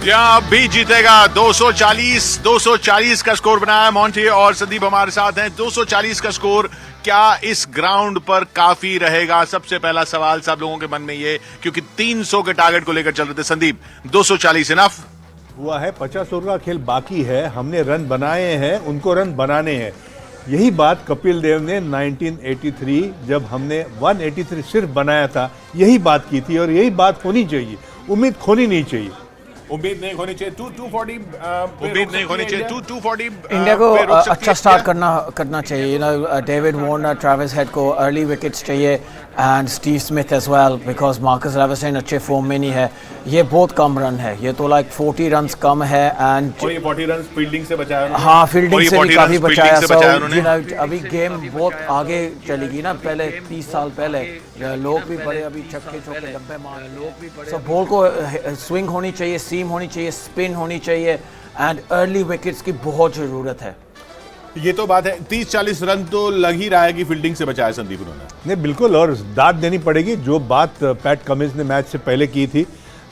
या अब भी जीतेगा 240 का स्कोर बनाया मोंटी और संदीप हमारे साथ हैं। 240 का स्कोर क्या इस ग्राउंड पर काफी रहेगा? सबसे पहला सवाल सब लोगों के मन में ये, क्योंकि 300 के टारगेट को लेकर चल रहे थे। संदीप, 240 इनफ हुआ है? 50 ओवर का खेल बाकी है, हमने रन बनाए हैं, उनको रन बनाने हैं। यही बात कपिल देव ने 1983 जब हमने 183 सिर्फ बनाया था, यही बात की थी और यही बात होनी चाहिए। उम्मीद खोनी नहीं चाहिए। उम्मीद नहीं होनी चाहिए। 240 उम्मीद नहीं होनी चाहिए। 240 इंडिया को अच्छा स्टार्ट करना चाहिए। You know, David Warner, Travis Head को अर्ली विकेट्स चाहिए and Steve Smith as well, because Marcus रेवरसन अच्छे फॉर्म में नहीं है। ये बहुत कम रन है, ये तो लाइक 40 रन कम है एंड 40 रन फील्डिंग से बचाया। हाँ, फील्डिंग से भी काफी बचाया। उन्होंने। अभी गेम बहुत आगे चलेगी ना। पहले 30 साल पहले लोग भी बड़े अभी छक्के चौके डब्बे मार, लोग भी बड़े। बॉल को स्विंग होनी चाहिए, सीम होनी चाहिए, स्पिन होनी चाहिए एंड अर्ली विकेट्स की बहुत जरूरत है। ये तो बात है। 30-40 रन तो लग ही रहा है कि फील्डिंग से बचाया संदीप उन्होंने। नहीं, बिल्कुल, और दाद देनी पड़ेगी। जो बात पैट कमिंस ने मैच से पहले की थी,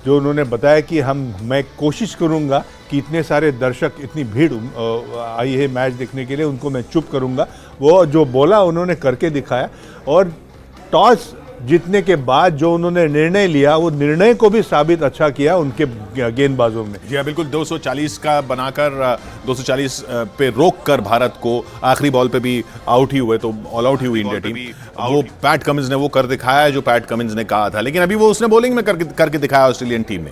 जो उन्होंने बताया कि मैं कोशिश करूंगा कि इतने सारे दर्शक, इतनी भीड़ आई है मैच देखने के लिए, उनको मैं चुप करूंगा। वो जो बोला उन्होंने करके दिखाया। और टॉस जीतने के बाद जो उन्होंने निर्णय लिया, वो निर्णय को भी साबित अच्छा किया उनके गेंदबाजों ने। जी हाँ, बिल्कुल। 240 का बनाकर 240 पे रोक कर भारत को आखिरी बॉल पे भी आउट ही हुए, तो ऑल आउट ही हुई इंडिया टीम। वो पैट कमिंस ने वो कर दिखाया जो पैट कमिंस ने कहा था, लेकिन अभी वो उसने बॉलिंग में करके दिखाया ऑस्ट्रेलियन टीम ने।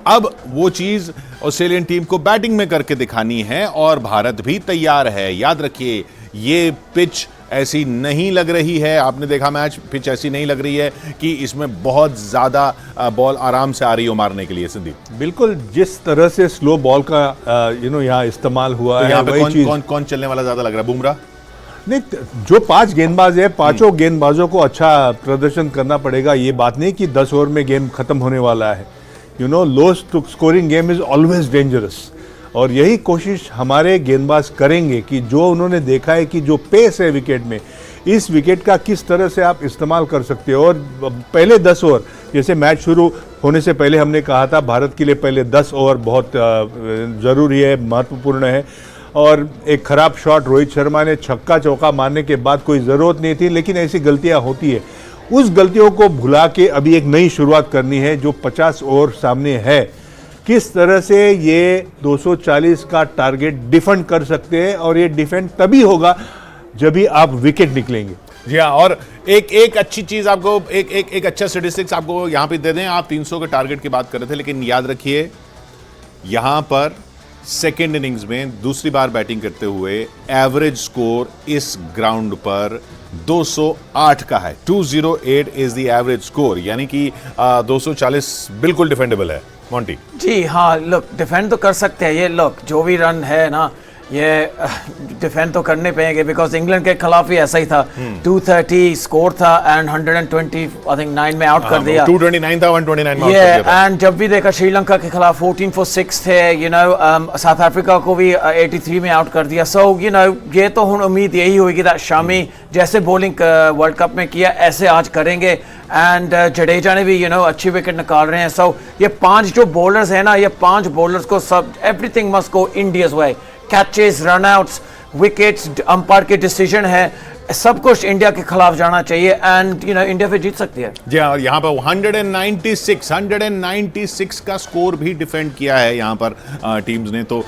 अब वो चीज ऑस्ट्रेलियन टीम को बैटिंग में करके दिखानी है और भारत भी तैयार है। याद रखिए, ये पिच ऐसी नहीं लग रही है। आपने देखा मैच, पिच ऐसी नहीं लग रही है कि इसमें बहुत ज्यादा बॉल आराम से आ रही हो मारने के लिए। संदीप, बिल्कुल, जिस तरह से स्लो बॉल का यहाँ इस्तेमाल हुआ है, यहाँ पे कौन चलने वाला ज्यादा लग रहा है? बुमराह? नहीं, जो 5 गेंदबाज है, पांचों गेंदबाजों को अच्छा प्रदर्शन करना पड़ेगा। ये बात नहीं कि 10 ओवर में गेम खत्म होने वाला है। Low scoring game is always dangerous, और यही कोशिश हमारे गेंदबाज करेंगे कि जो उन्होंने देखा है कि जो पेस है विकेट में, इस विकेट का किस तरह से आप इस्तेमाल कर सकते हो। और पहले 10 ओवर, जैसे मैच शुरू होने से पहले हमने कहा था, भारत के लिए पहले 10 ओवर बहुत ज़रूरी है, महत्वपूर्ण है। और एक खराब शॉट रोहित शर्मा ने छक्का चौका मारने के बाद कोई ज़रूरत नहीं थी, लेकिन ऐसी गलतियां होती है। उस गलतियों को भुला के अभी एक नई शुरुआत करनी है। जो 50 ओवर सामने है, किस तरह से ये 240 का टारगेट डिफेंड कर सकते हैं, और ये डिफेंड तभी होगा जब भी आप विकेट निकलेंगे। जी हाँ, और एक अच्छी चीज आपको, एक अच्छा स्टेटिस्टिक्स आपको यहाँ पे दे दें। आप 300 के टारगेट की बात कर रहे थे, लेकिन याद रखिए, यहां पर सेकेंड इनिंग्स में दूसरी बार बैटिंग करते हुए एवरेज स्कोर इस ग्राउंड पर 208 का है। 208 इज द एवरेज स्कोर, यानी कि 240 बिल्कुल डिफेंडेबल है। मोंटी जी हाँ, लुक, डिफेंड तो कर सकते हैं ये। लुक, जो भी रन है ना, ये डिफेंड तो करने पेंगे, बिकॉज इंग्लैंड के खिलाफ भी ऐसा ही था। 230 स्कोर था एंड 120 आई थिंक 9 में आउट कर दिया। 229 था, 129 में आउट कर दिया। एंड जब भी देखा श्रीलंका के खिलाफ 14 for 6 थे। साउथ अफ्रीका को भी 83 में आउट कर दिया। सो ये तो हम उम्मीद यही होगी कि शामी जैसे बॉलिंग वर्ल्ड कप में किया, ऐसे आज करेंगे। एंड जडेजा ने भी अच्छी विकेट निकाल रहे हैं। सो ये 5 जो बॉलर्स हैं ना, ये 5 बॉलर्स को सब एवरीथिंग मस्ट गो इंडियाज वे। कैचेस, रनआउट्स, विकेट्स, अंपायर के डिसीजन है, सब कुछ इंडिया के खिलाफ जाना चाहिए एंड इंडिया फिर जीत सकती है। जी हाँ, और यहाँ पर 196 का स्कोर भी डिफेंड किया है यहाँ पर टीम्स ने। तो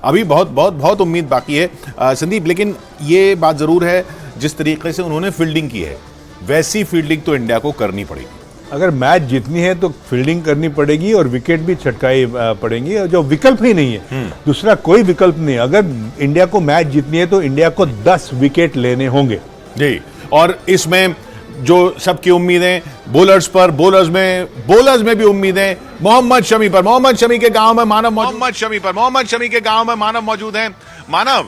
अभी बहुत उम्मीद बाकी है संदीप। लेकिन ये बात जरूर है, जिस तरीके से उन्होंने फील्डिंग की है, वैसी फील्डिंग तो इंडिया को करनी पड़ेगी। अगर मैच जीतनी है तो फील्डिंग करनी पड़ेगी और विकेट भी छटकाई पड़ेंगी, जो विकल्प ही नहीं है। दूसरा कोई विकल्प नहीं। अगर इंडिया को मैच जीतनी है तो इंडिया को 10 विकेट लेने होंगे। जी, और इसमें जो सबकी उम्मीदें बॉलर्स पर, बॉलर्स में भी उम्मीदें मोहम्मद शमी पर। मोहम्मद शमी के गांव में मानव मौजूद हैं। मानव,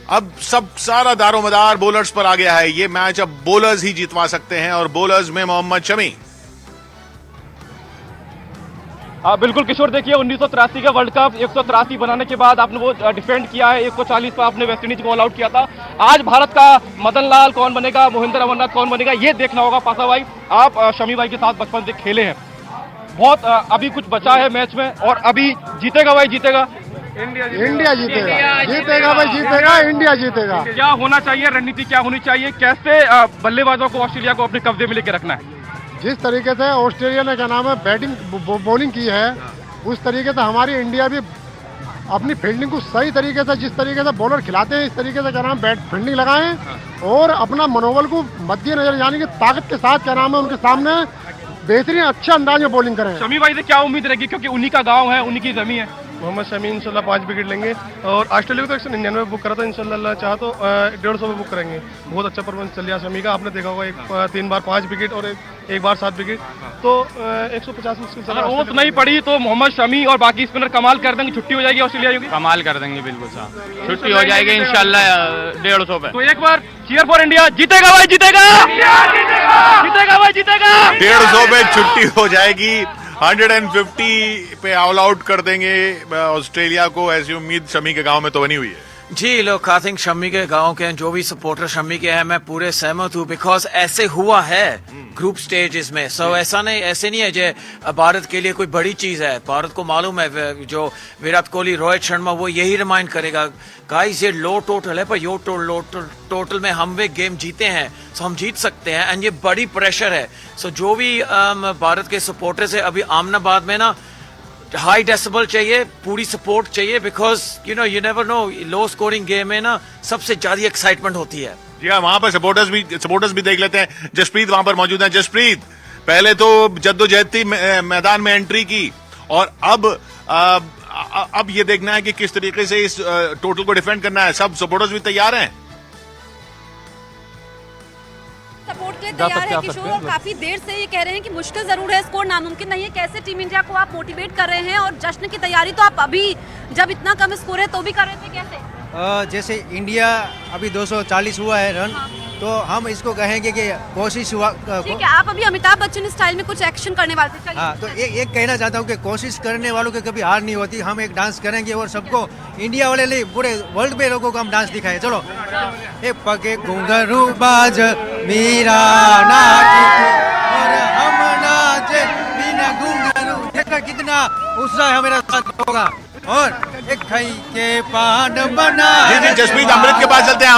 अब सारा दारोमदार बॉलर्स पर आ गया है। ये मैच अब बॉलर्स ही जितवा सकते हैं, और बॉलर्स में मोहम्मद शमी। बिल्कुल किशोर, देखिए 1983 का वर्ल्ड कप 183 बनाने के बाद आपने वो डिफेंड किया है। 140 पर आपने वेस्टइंडीज को ऑल आउट किया था। आज भारत का मदन लाल कौन बनेगा, मोहिंदर अमरनाथ कौन बनेगा, ये देखना होगा। पासा भाई, आप शमी भाई के साथ बचपन से खेले हैं, बहुत अभी कुछ बचा है मैच में और अभी जीतेगा भाई जीतेगा। इंडिया जीतेगा, जीतेगा भाई जीतेगा, इंडिया जीतेगा। क्या होना चाहिए, रणनीति क्या होनी चाहिए, कैसे बल्लेबाजों को ऑस्ट्रेलिया को अपने कब्जे में लेके रखना है? जिस तरीके से ऑस्ट्रेलिया ने क्या नाम है बैटिंग बॉलिंग की है, उस तरीके से हमारी इंडिया भी अपनी फील्डिंग को सही तरीके से, जिस तरीके से बॉलर खिलाते हैं इस तरीके से क्या नाम बैट फील्डिंग लगाएं और अपना मनोबल को मद्देनजर यानी कि ताकत के साथ क्या नाम है उनके सामने बेहतरीन अच्छे अंदाज में बॉलिंग करें। शमी भाई से क्या उम्मीद रहेगी, क्योंकि उन्हीं का गांव है, उन्हीं की जमीन है? मोहम्मद शमी इंशाल्लाह 5 विकेट लेंगे और ऑस्ट्रेलिया को तो 99 बुक करा था, इंशाल्लाह चाहा तो 150 पे बुक करेंगे। बहुत अच्छा परफॉर्मेंस चल रहा शमी का, आपने देखा होगा 3 बार 5 विकेट और एक बार 7 विकेट, तो 150 मुश्किल से। अगर ओस नहीं पड़ी तो मोहम्मद शमी और बाकी स्पिनर कमाल कर देंगे, छुट्टी हो जाएगी ऑस्ट्रेलिया की? कमाल कर देंगे बिल्कुल साहब, छुट्टी हो जाएगी इंशाल्लाह 150 पे। तो एक बार चीयर फॉर इंडिया, जीतेगा भाई जीतेगा, जीतेगा भाई जीतेगा। 150 पे छुट्टी हो जाएगी, 150 पे ऑल आउट कर देंगे ऑस्ट्रेलिया को, ऐसी उम्मीद शमी के गांव में तो बनी हुई है। जी लोग, आई थिंक शम्मी के गांव के जो भी सपोर्टर शम्मी के हैं, मैं पूरे सहमत हूँ, बिकॉज ऐसे हुआ है ग्रुप स्टेजेस में। सो ऐसा नहीं, ऐसे नहीं है जो भारत के लिए कोई बड़ी चीज है। भारत को मालूम है जो विराट कोहली, रोहित शर्मा, वो यही रिमाइंड करेगा गाइस ये लो टोटल है, पर यो टोटल में हम वे गेम जीते हैं, सो हम जीत सकते हैं, एंड ये बड़ी प्रेशर है। सो जो भी भारत के सपोर्टर्स है अभी आमनाबाद में ना, हाई डेसिबल चाहिए, पूरी सपोर्ट चाहिए, because you never know, low scoring game में ना सबसे ज्यादा एक्साइटमेंट होती है। जी हाँ, वहां पर सपोर्टर्स भी देख लेते हैं। जसप्रीत वहां पर मौजूद हैं। जसप्रीत, पहले तो जद्दोजहद थी, मैदान में एंट्री की, और अब ये देखना है कि किस तरीके से इस टोटल को डिफेंड करना है। सब सपोर्टर्स भी तैयार हैं, सपोर्ट के लिए तैयार है किशोर, और काफी देर से ये कह रहे हैं कि मुश्किल जरूर है, स्कोर नामुमकिन नहीं है। कैसे टीम इंडिया को आप मोटिवेट कर रहे हैं, और जश्न की तैयारी तो आप अभी जब इतना कम स्कोर है तो भी कर रहे थे, कैसे? जैसे इंडिया अभी 240 हुआ है रन, तो हम इसको कहेंगे कि कोशिश हुआ। ठीक है, आप अभी अमिताभ बच्चन स्टाइल में कुछ एक्शन करने वाले थे, चलिए। हाँ, तो एक कहना चाहता हूँ कि कोशिश करने वालों की कभी हार नहीं होती। हम एक डांस करेंगे और सबको, इंडिया वाले लिए पूरे वर्ल्ड में लोगों को हम डांस दिखाए। चलो, ए पगे घुंघरू बाज मीरा नाची और हम नाचे बिना घुंघरू, देखा कितना उत्साह हमारा साथ होगा। और एक खाई के पान बना। जी जसप्रीत, अमृत के पास चलते हैं।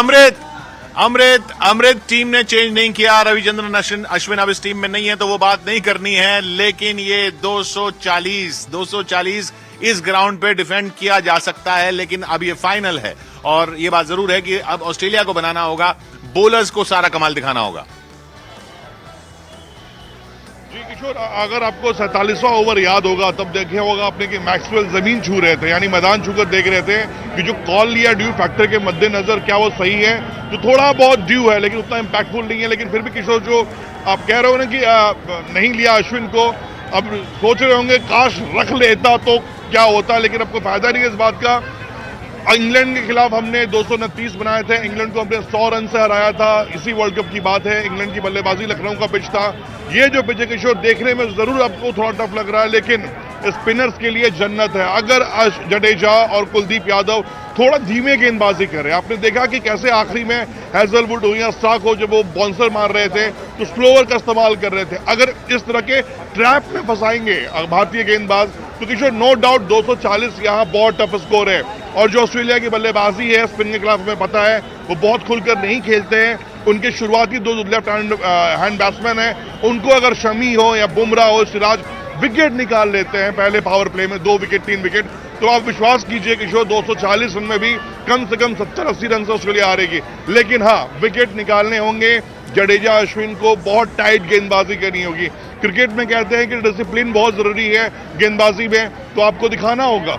अमृत टीम ने चेंज नहीं किया, रविचंद्रन अश्विन अब इस टीम में नहीं है, तो वो बात नहीं करनी है, लेकिन ये 240 इस ग्राउंड पे डिफेंड किया जा सकता है, लेकिन अब ये फाइनल है, और ये बात जरूर है कि अब ऑस्ट्रेलिया को बनाना होगा, बोलर्स को सारा कमाल दिखाना होगा। जी किशोर, अगर आपको 47वां ओवर याद होगा तब देखे होगा आपने कि मैक्सवेल जमीन छू रहे थे, यानी मैदान छूकर देख रहे थे कि जो कॉल लिया ड्यू फैक्टर के मद्देनजर क्या वो सही है। तो थोड़ा बहुत ड्यू है, लेकिन उतना इम्पैक्टफुल नहीं है। लेकिन फिर भी किशोर, जो आप कह रहे हो ना कि नहीं लिया अश्विन को, अब सोच रहे होंगे काश रख लेता तो क्या होता, लेकिन आपको फायदा नहीं है इस बात का। इंग्लैंड के खिलाफ हमने 229 बनाए थे, इंग्लैंड को हमने 100 रन से हराया था, इसी वर्ल्ड कप की बात है। इंग्लैंड की बल्लेबाजी, लखनऊ का पिच था। ये जो पिच है किशोर, देखने में जरूर आपको थोड़ा टफ लग रहा है, लेकिन स्पिनर्स के लिए जन्नत है। अगर जडेजा और कुलदीप यादव थोड़ा धीमे गेंदबाजी कर रहे हैं, आपने देखा कि कैसे आखिरी में हैजलवुड हो या स्टार्क हो, जब वो बाउंसर मार रहे थे तो स्लोअर का इस्तेमाल कर रहे थे। अगर इस तरह के ट्रैप में फंसाएंगे भारतीय गेंदबाज तो किशोर नो डाउट 240 यहाँ बहुत टफ स्कोर है। और जो ऑस्ट्रेलिया की बल्लेबाजी है स्पिन के खिलाफ, हमें पता है वो बहुत खुलकर नहीं खेलते हैं। उनके शुरुआती 2 लेफ्ट हैंड बैट्समैन हैं, उनको अगर शमी हो या बुमराह हो, सिराज विकेट निकाल लेते हैं पहले पावर प्ले में, 2 विकेट 3 विकेट, तो आप विश्वास कीजिए किशोर 240 रन में भी कम से कम 70-80 रन से ऑस्ट्रेलिया हारेगी। लेकिन हाँ, विकेट निकालने होंगे, जडेजा अश्विन को बहुत टाइट गेंदबाजी करनी होगी। क्रिकेट में कहते हैं कि डिसिप्लिन बहुत जरूरी है गेंदबाजी में, तो आपको दिखाना होगा।